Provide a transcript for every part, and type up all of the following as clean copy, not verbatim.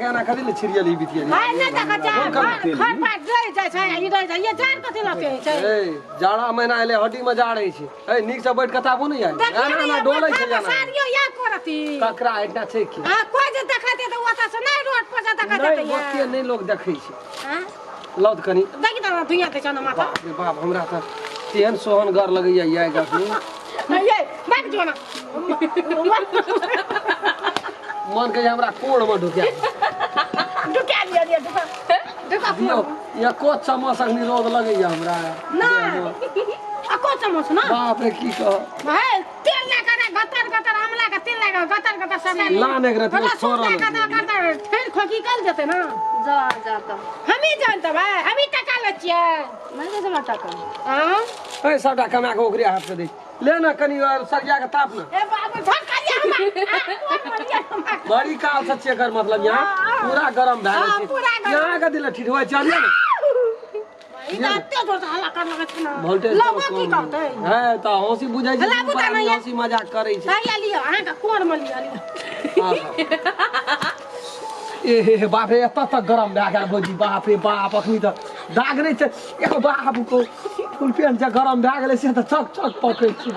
गाना कथि ले छिरियल ई बितिया हाय नै देखा जा खर पात रह जाय छै ई रह जाय ये जान कथि लते छै ए जाड़ा महीना एले हड्डी में जाड़े छै ए नीक से बैठ कथाबो नै आइ गाना ना डोलै छै जाना सारियो या करती ककरा एटा छै की हां कोइ जे देखाते त ओता से नै रोड पर से देखाते नै ओते नै लोग देखै छै हां लौद कनी देखि त दुनिया ते छन माथा बाप रे बाप हमरा त तेहन सोहनगर लगैया ये गखनी ये बाक जोना मन के हमरा कोड़ में ढुकिया लिया दिया ढुका दियो ये को चमच निरोध लगैया हमरा ना आ को चमच ना बाप रे की कह भाई तेल ना करे गतर गतर हमला का तेल लगा गतर गतर सब लाने के रति छोरा गतर फिर खोकी कल जते ना जा जा त हम ही जानत भाई हम ही टका ले छिए मैं कैसे माता का हां ए सबटा कमा के ओकरे हाथ से दे ले ना कनी सरिया के ताप ना ए बाबू झटका दिया हम बड़ी काल से चेकर मतलब यहाँ पूरा गरम भए गेल छै यहाँ के दिल ठिठवा चलिए ना इते जोर से हल्ला कर लगे छै ना वोल्टेज लोग की करते है त हंसी बुझाइ छै हंसी मजाक करै छै भैया लियो अहाँ का कोन में लियो ए बाप रे एत तक गरम भए गेल भौजी बाप रे बाप अखनी त दाग नै छै एगो बाबू को फुल पेन जे गरम भए गेलै से त चक चक पकै छै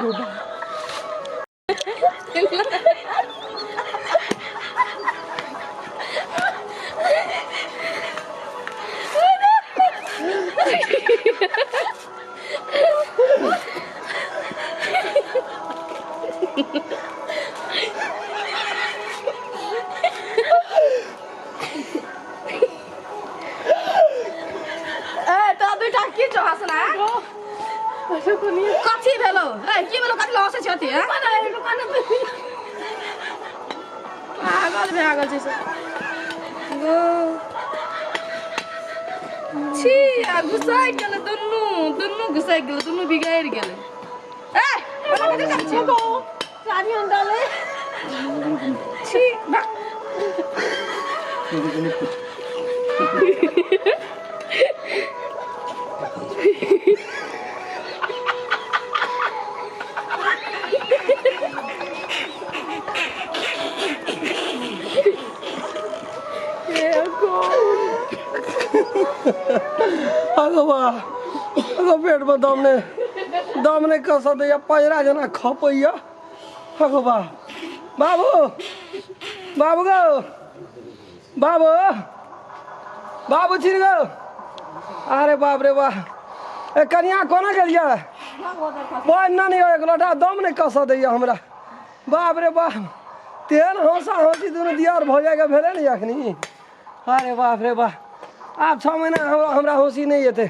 कथी भेलो ए की भेलो कथी लसे छथि ह पागल भए गेल छै गो छी आ घुसाइ गेल दुन्नु घुसाइ गेल दुन्नु बिगाड़ गेल ए बोला कथी कर छी गो सारी अंडाले छी बा अगो पेट में दम नहीं कस दैया पैरा जना खपैया अगो बाबू बाबू गो बाबू छिर गो अरे बाप रे वाह ए कनिया कोना गेलिया बन्ना नहीं एक लोटा दम नहीं कस दैया हमरा बाप रे बाप तेहन हंसा हंसी दुनू दियार भ जाएगा भेले नहीं अखनी अरे बाप रे बाप आप 6 महीना हमरा हंसी नहीं एते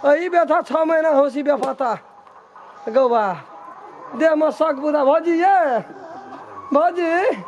अही बेथा 6 महीना हंसी बेफाता गौ बा देह में शक बुदा भौजी ये भौजी